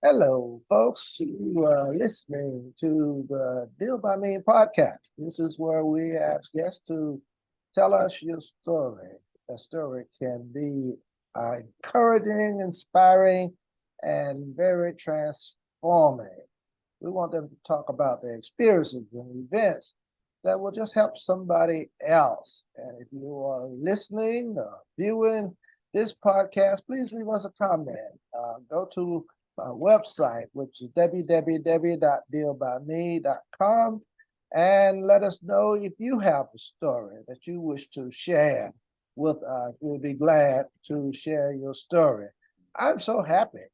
Hello, folks. You are listening to the Deal by Me podcast. This is where we ask guests to tell us your story. A story can be encouraging, inspiring, and very transforming. We want them to talk about their experiences and events that will just help somebody else. And if you are listening or viewing this podcast, please leave us a comment. Go to my website, which is www.dealbyme.com, and let us know if you have a story that you wish to share with us. We'll be glad to share your story. I'm so happy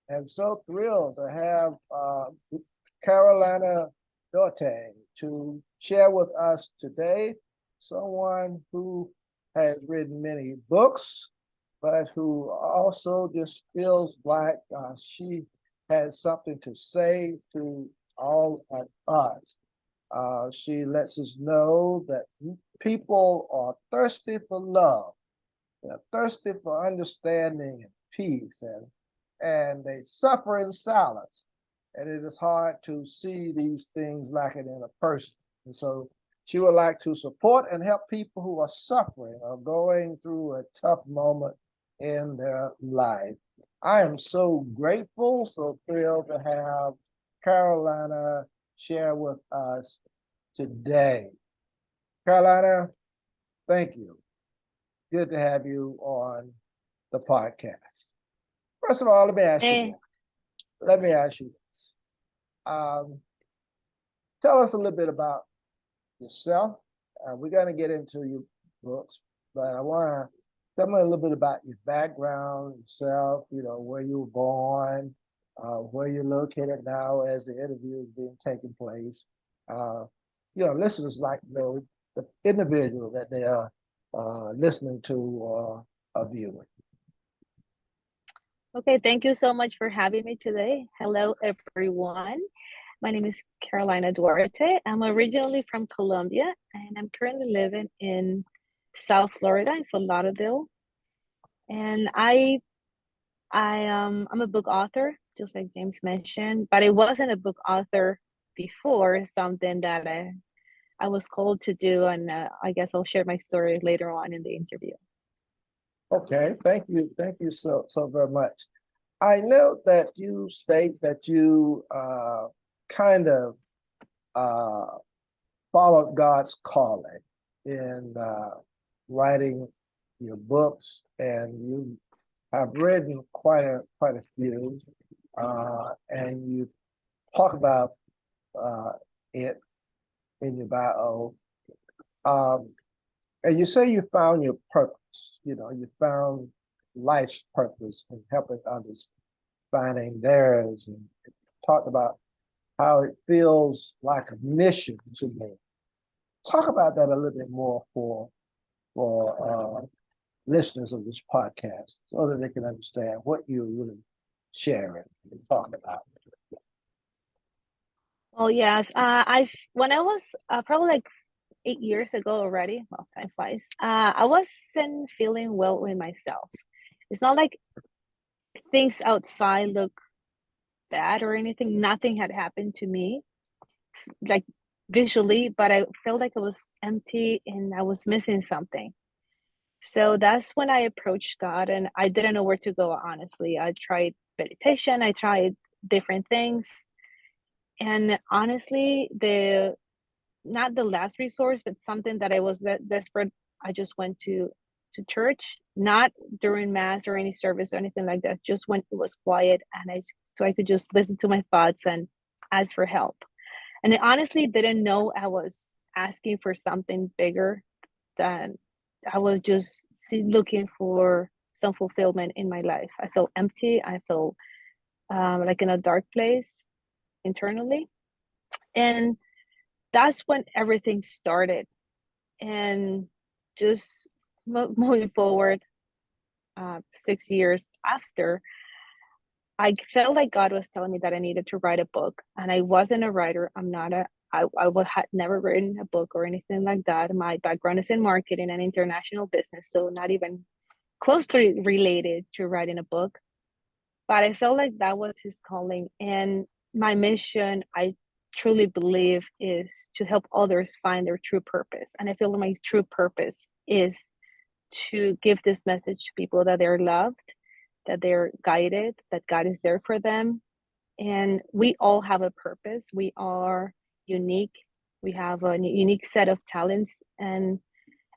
and so thrilled to have Carolina Duarte to share with us today, someone who has written many books, but who also just feels like she has something to say to all of us. She lets us know that people are thirsty for love, they're thirsty for understanding and peace, and they suffer in silence. And it is hard to see these things like it in a person. And so she would like to support and help people who are suffering or going through a tough moment in their life. I am so grateful, so thrilled to have Carolina share with us today. Carolina, thank you. Good to have you on the podcast. First of all, let me ask you Hey, this. Let me ask you this. Um, Tell us a little bit about yourself. We're going to get into your books, but I want to tell me a little bit about your background, yourself, where you were born, where you're located now as the interview is being taken place. Uh, Listeners like to know the individual that they are listening to or viewing. okay, thank you so much for having me today. Hello, everyone. My name is Carolina Duarte. I'm originally from Colombia, and I'm currently living in South Florida, in Fort Lauderdale. And I'm a book author, just like James mentioned, but I wasn't a book author before, something that I was called to do, and I guess I'll share my story later on in the interview. Okay, thank you so very much. I know that you state that you kind of uh, followed God's calling in writing your books, and you have written quite a few, and you talk about uh, it in your bio. Um, and you say you found your purpose. You found life's purpose in helping others finding theirs, and talked about how it feels like a mission to me. Talk about that a little bit more for listeners of this podcast, so that they can understand what you're really sharing and talking about. Oh yes, I when I was probably like 8 years ago already. Well, time flies. I wasn't feeling well with myself. It's not like things outside look bad or anything. Nothing had happened to me, like visually, but I felt like I was empty and I was missing something. So that's when I approached God, and I didn't know where to go, honestly. I tried meditation, I tried different things. And honestly, the not the last resource, but something that I was that desperate. I just went to church, not during mass or any service or anything like that. Just when it was quiet, and I so I could just listen to my thoughts and ask for help. And I honestly didn't know I was asking for something bigger than I was just looking for some fulfillment in my life. I felt empty. I felt like in a dark place internally, and that's when everything started. And just moving forward, 6 years after, I felt like God was telling me that I needed to write a book, and I wasn't a writer. I'm not a I would had never written a book or anything like that. My background is in marketing and international business, so not even closely related to writing a book. but I felt like that was his calling. And my mission, I truly believe, is to help others find their true purpose. And I feel like my true purpose is to give this message to people that they're loved, that they're guided, that God is there for them. And we all have a purpose. We are unique. We have a unique set of talents, and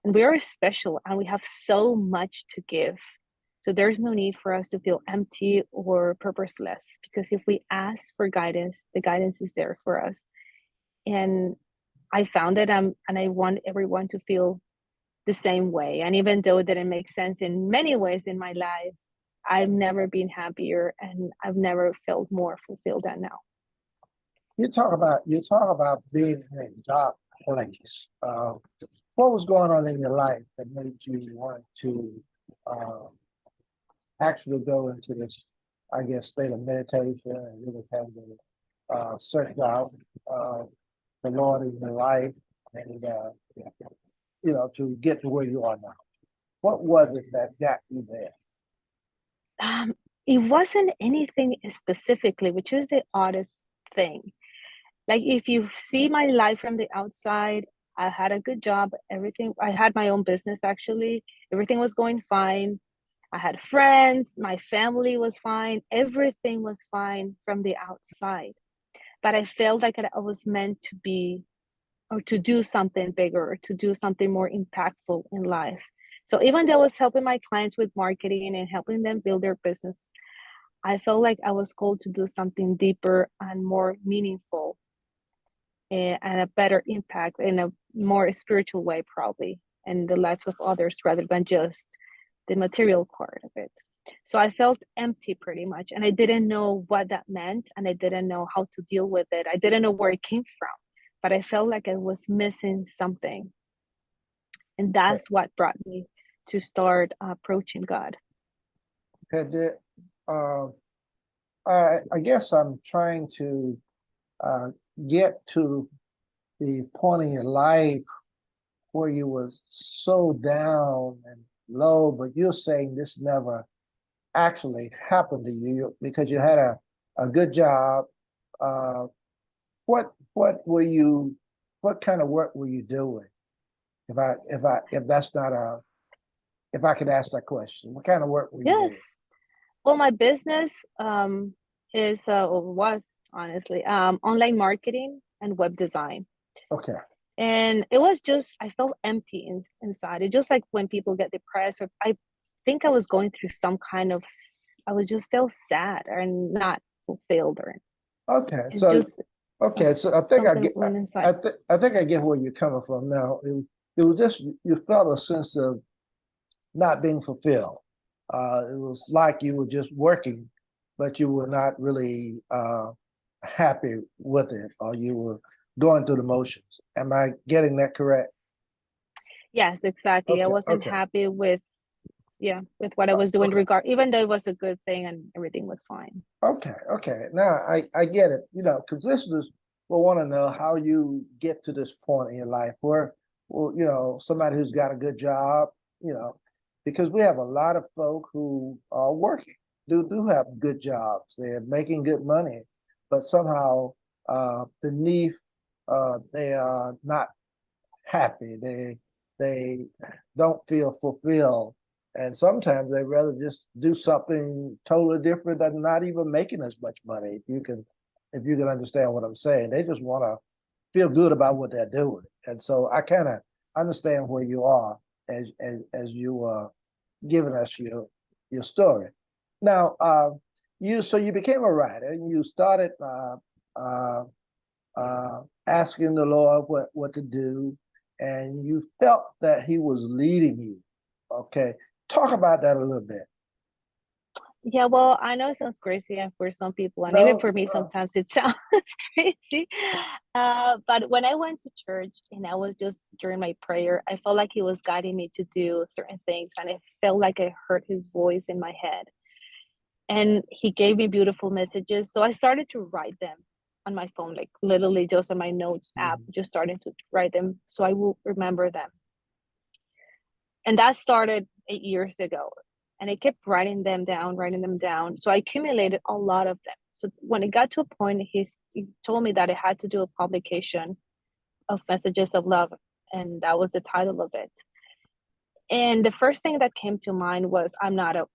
we are special, and we have so much to give. So there's no need for us to feel empty or purposeless, because if we ask for guidance, the guidance is there for us. And I found it, and I want everyone to feel the same way. And even though it didn't make sense in many ways in my life, I've never been happier, and I've never felt more fulfilled than now. You talk about being in a dark place. What was going on in your life that made you want to uh, actually go into this, I guess, state of meditation and really kind of search out uh, the Lord in your life and to get to where you are now? What was it that got you there? Um, it wasn't anything specifically, which is the oddest thing. Like, if you see my life from the outside, I had a good job, everything. I had my own business, actually. Everything was going fine. I had friends, my family was fine, everything was fine from the outside. But I felt like I was meant to be, or to do something bigger, or to do something more impactful in life. So even though I was helping my clients with marketing and helping them build their business, I felt like I was called to do something deeper and more meaningful, and a better impact in a more spiritual way, probably, in the lives of others, rather than just the material part of it. So I felt empty pretty much, and I didn't know what that meant, and I didn't know how to deal with it. I didn't know where it came from, but I felt like I was missing something. And that's what brought me to start approaching God. Had it, uh, I guess I'm trying to uh, get to the point in your life where you was so down and low, but you're saying this never actually happened to you because you had a good job. Uh, what kind of work were you doing? If I could ask that question, what kind of work were you doing? Yes. Well, my business is or was, honestly, online marketing and web design. Okay, And it was just, I felt empty inside. It just like when people get depressed, or I think I was going through some kind of, I was just felt sad and not fulfilled, or okay. it's So just some okay, so I think I something get went inside. I think I get where you're coming from now. It was just you felt a sense of not being fulfilled. It was like you were just working, but you were not really happy with it, or you were going through the motions. Am I getting that correct? Yes, exactly. I Okay, wasn't okay, happy with, yeah, with what I was doing, okay, regard, even though it was a good thing and everything was fine. okay. Now I get it. Because listeners will want to know how you get to this point in your life where, well, somebody who's got a good job, you know, because we have a lot of folk who are working, do have good jobs. They're making good money, but somehow beneath they are not happy. They don't feel fulfilled, and sometimes they rather just do something totally different than not even making as much money. If you can understand what I'm saying, they just want to feel good about what they're doing. And so I kind of understand where you are as you giving us your story. Now, you became a writer and you started uh, asking the Lord what to do, and you felt that He was leading you. Okay, talk about that a little bit. Yeah, well, I know it sounds crazy for some people, and even No, for me, sometimes it sounds crazy. But when I went to church and I was just during my prayer, I felt like He was guiding me to do certain things, and I felt like I heard His voice in my head. And He gave me beautiful messages. So I started to write them on my phone, like literally just on my notes app, Mhm. just starting to write them so I will remember them. And that started 8 years ago. And I kept writing them down, writing them down. So I accumulated a lot of them. So when it got to a point, he told me that I had to do a publication of Messages of Love, and that was the title of it. And the first thing that came to mind was, I'm not a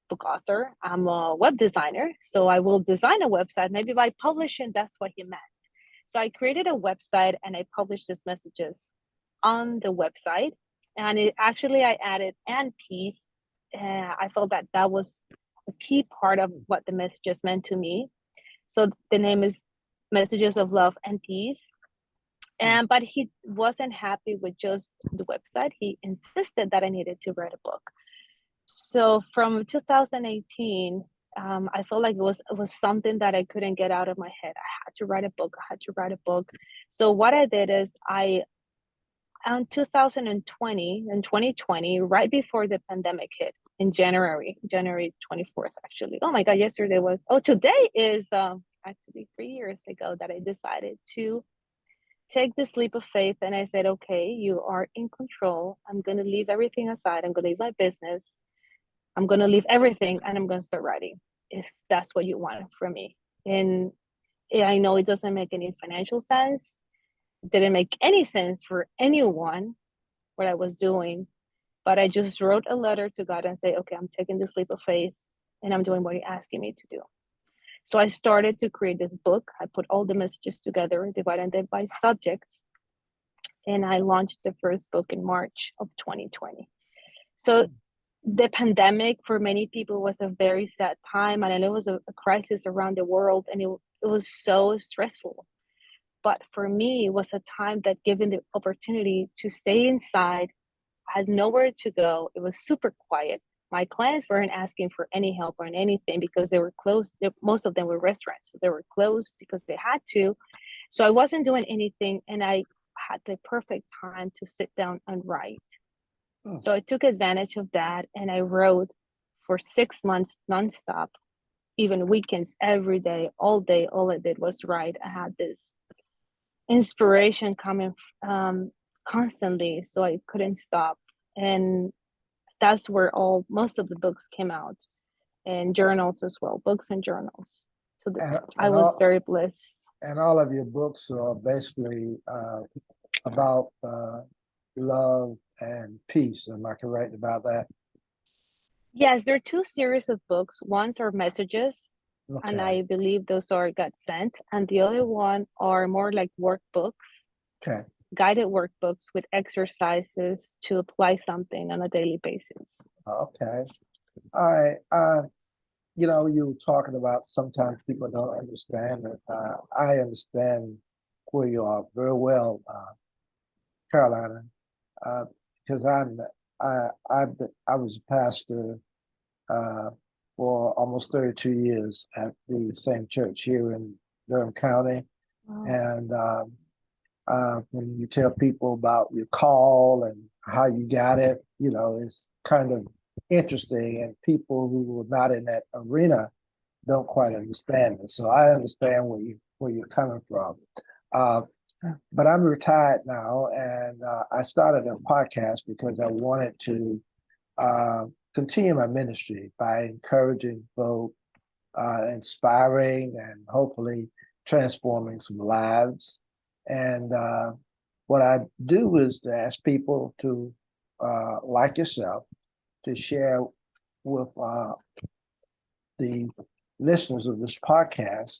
book author, I'm a web designer. So I will design a website. Maybe by publishing, that's what he meant. So I created a website and I published these messages on the website. And it actually, I added and peace. I felt that that was a key part of what the messages meant to me. So the name is Messages of Love and Peace. And but he wasn't happy with just the website. He insisted that I needed to write a book. So from 2018, I felt like it was something that I couldn't get out of my head. I had to write a book. I had to write a book. So what I did is I, in 2020 and 2020, right before the pandemic hit in January 24th, actually. Oh my God, today is actually 3 years ago that I decided to take this leap of faith. And I said, okay, you are in control. I'm going to leave everything aside. I'm going to leave my business. I'm going to leave everything and I'm going to start writing if that's what you want from me. And I know it doesn't make any financial sense. It didn't make any sense for anyone what I was doing. But I just wrote a letter to God and say, okay, I'm taking this leap of faith and I'm doing what you're asking me to do. So I started to create this book. I put all the messages together, divided them by subjects, and I launched the first book in March of 2020. So the pandemic for many people was a very sad time, and I know it was a crisis around the world, and it was so stressful. But for me, it was a time that given the opportunity to stay inside, I had nowhere to go. It was super quiet. My clients weren't asking for any help or anything because they were closed. Most of them were restaurants. So they were closed because they had to. So I wasn't doing anything, and I had the perfect time to sit down and write. So I took advantage of that and I wrote for 6 months nonstop, even weekends, every day, all day. All I did was write. I had this inspiration coming constantly, so I couldn't stop. And that's where most of the books came out, and journals as well, books and journals. So And, I and was all very blessed. and all of your books are basically about love and peace. Am I correct about that? Yes, there are two series of books. One's are messages, and Okay. I believe those are got sent. And the other one are more like workbooks, Okay. guided workbooks with exercises to apply something on a daily basis. Okay. All right. You were talking about sometimes people don't understand it. I understand where you are very well, Carolina, uh, because I was a pastor uh, for almost 32 years at the same church here in Durham County. Wow. And when you tell people about your call and how you got it, it's kind of interesting. And people who are not in that arena don't quite understand it. So I understand where you're coming from. Uh, but I'm retired now, and I started a podcast because I wanted to uh, continue my ministry by encouraging folk, inspiring, and hopefully transforming some lives. And what I do is to ask people to, like yourself, to share with the listeners of this podcast,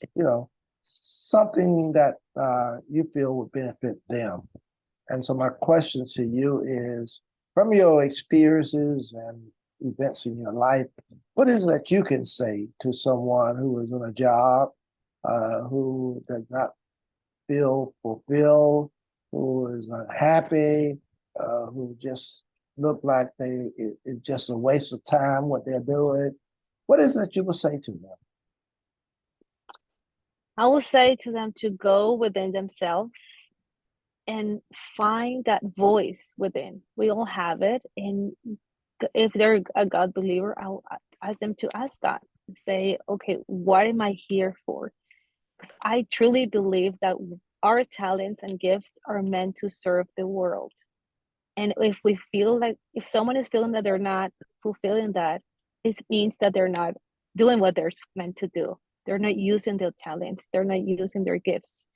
something that you feel would benefit them. And so my question to you is, from your experiences and events in your life, what is that you can say to someone who is in a job, who does not feel fulfilled, who is unhappy, who just look like it's just a waste of time what they're doing? What is it you would say to them? I will say to them to go within themselves and find that voice within. We all have it. And if they're a God believer, I'll ask them to ask God and say, okay, what am I here for? Because I truly believe that our talents and gifts are meant to serve the world. And if we feel like, if someone is feeling that they're not fulfilling that, it means that they're not doing what they're meant to do. They're not using their talent. They're not using their gifts.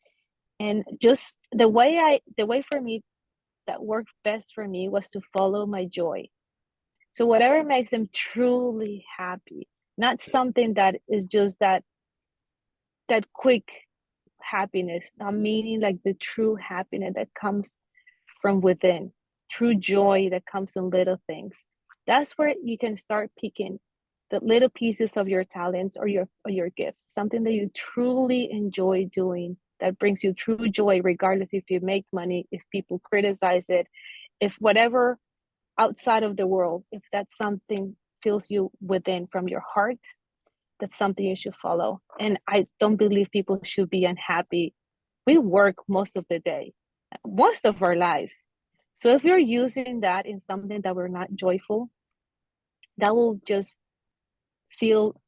And just the way for me that worked best for me was to follow my joy. So whatever makes them truly happy, not something that is just that quick happiness, not meaning like the true happiness that comes from within, true joy that comes in little things. That's where you can start picking the little pieces of your talents or your gifts, something that you truly enjoy doing that brings you true joy, regardless if you make money, if people criticize it, if whatever outside of the world, if that's something fills you within from your heart, that's something you should follow. And I don't believe people should be unhappy. We work most of the day, most of our lives. So if you're using that in something that we're not joyful, that will just feel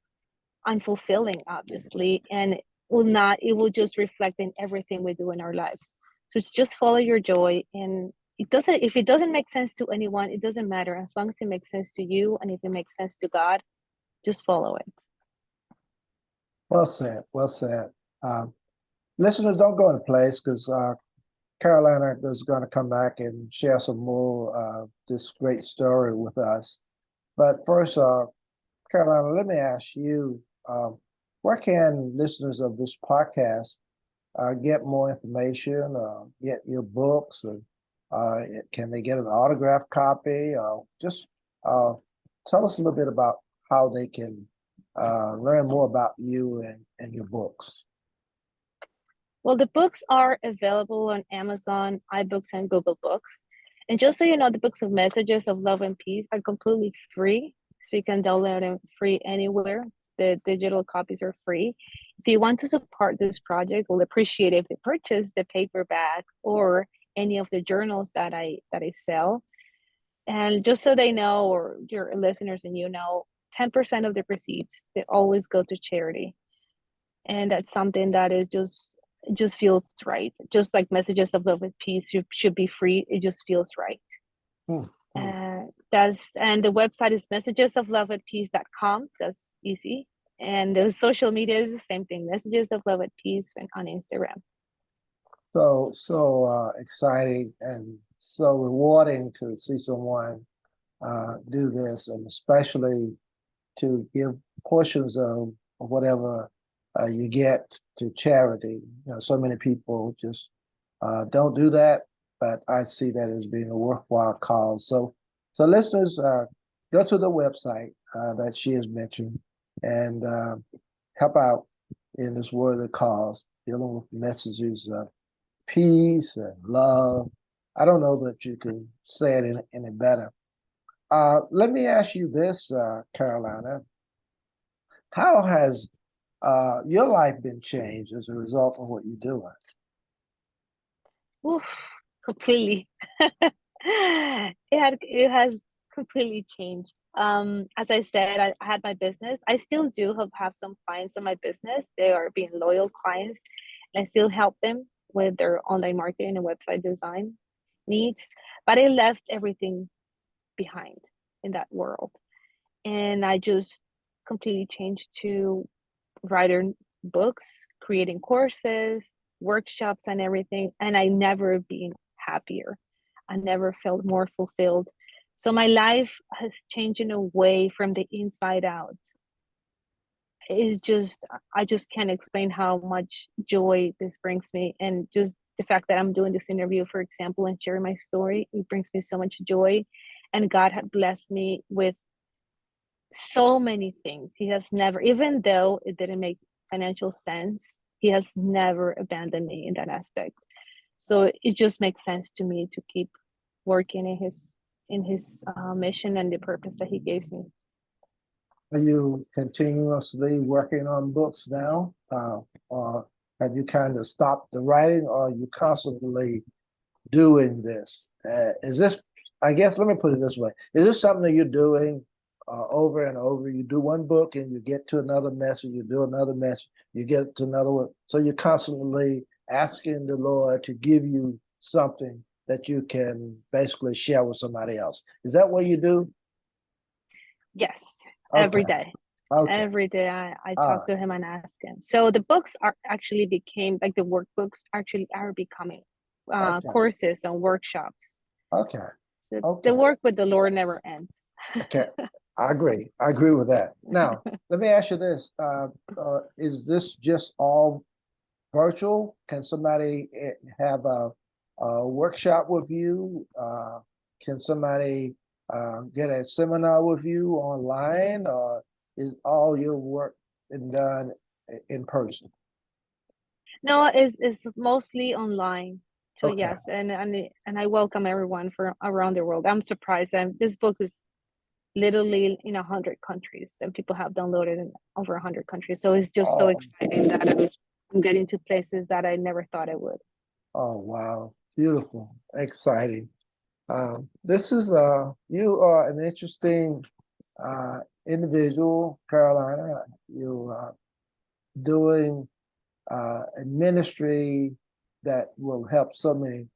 unfulfilling, obviously, and it will just reflect in everything we do in our lives. So it's just follow your joy, and if it doesn't make sense to anyone, it doesn't matter. As long as it makes sense to you and if it makes sense to God, just follow it. Well said. Well said. Listeners, don't go in a place because Carolina is going to come back and share some more this great story with us. But first, Carolina, let me ask you, where can listeners of this podcast get more information, get your books, and can they get an autographed copy? Just tell us a little bit about how they can learn more about you and your books. Well, the books are available on Amazon, iBooks, and Google Books. And just so you know, the books of Messages of Love and Peace are completely free. So you can download them free anywhere. The digital copies are free. If you want to support this project, we'll appreciate if they purchase the paperback or any of the journals that I sell. And just so they know, or your listeners and 10% of the proceeds, they always go to charity. And that's something that is just feels right. Just like Messages of Love and Peace should be free. It just feels right. And the website is messagesofloveandpeace.com. That's easy. And the social media is the same thing, Messages of Love and Peace on Instagram. So exciting and so rewarding to see someone do this, and especially to give portions of whatever you get to charity. So many people just don't do that, but I see that as being a worthwhile cause. So listeners, go to the website that she has mentioned and help out in this worthy cause, dealing with messages of peace and love. I don't know that you can say it any better. Let me ask you this, Carolina. How has your life been changed as a result of what you're doing? Oof, completely. It has completely changed. As I said, I had my business. I still do have some clients in my business. They are being loyal clients, and I still help them with their online marketing and website design needs. But I left everything behind in that world, and I just completely changed to writing books, creating courses, workshops, and everything. And I never been happier. I never felt more fulfilled. So my life has changed in a way from the inside out. It's just, I just can't explain how much joy this brings me. And just the fact that I'm doing this interview, for example, and sharing my story, it brings me so much joy. And God had blessed me with so many things. He has never, even though it didn't make financial sense, he has never abandoned me in that aspect. So it just makes sense to me to keep working in his mission and the purpose that he gave me. Are you continuously working on books now, or have you kind of stopped the writing, or are you constantly doing this? Is this, I guess, let me put it this way. Is this something that you're doing over and over? You do one book and you get to another message, you do another message, you get to another one. So you're constantly asking the Lord to give you something that you can basically share with somebody else. Is that what you do? Yes, every Okay, day. okay, Every day I all talk right, to him and ask him. So the books are actually became like the workbooks actually are becoming okay, courses and workshops. okay, So the okay, work with the Lord never ends. okay. I agree. I agree with that. Now, let me ask you this. Is this just all virtual? Can somebody have a workshop with you? Can somebody get a seminar with you online, or is all your work been done in person? No, it's mostly online. So Okay. yes, and I welcome everyone from around the world. I'm surprised, and this book is literally in 100 countries, and people have downloaded in over 100 countries. So it's just so Oh, exciting that I'm getting to places that I never thought I would. oh, wow. Beautiful. Exciting. This is you are an interesting individual, Carolina. You doing a ministry that will help so many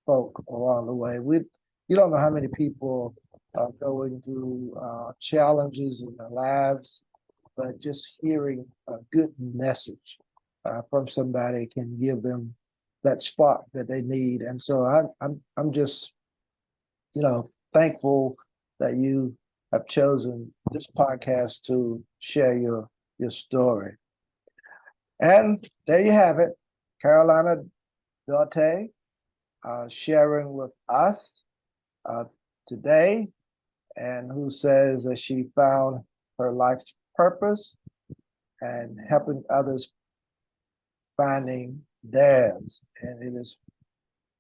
folk along the way. You don't know how many people are going through challenges in their lives, but just hearing a good message from somebody can give them that spark that they need. And so I'm just thankful that you have chosen this podcast to share your story. And there you have it, Carolina Duarte sharing with us uh, today, and who says that she found her life's purpose and helping others finding theirs. And it is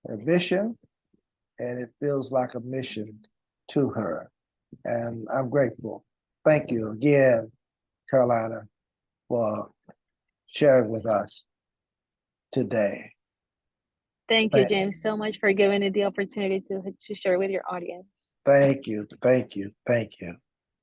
her mission, and it feels like a mission to her. And I'm grateful. Thank you again, Carolina, for sharing with us today. Thank you, Thank, James, so much for giving me the opportunity to share with your audience. thank you, thank you, thank you.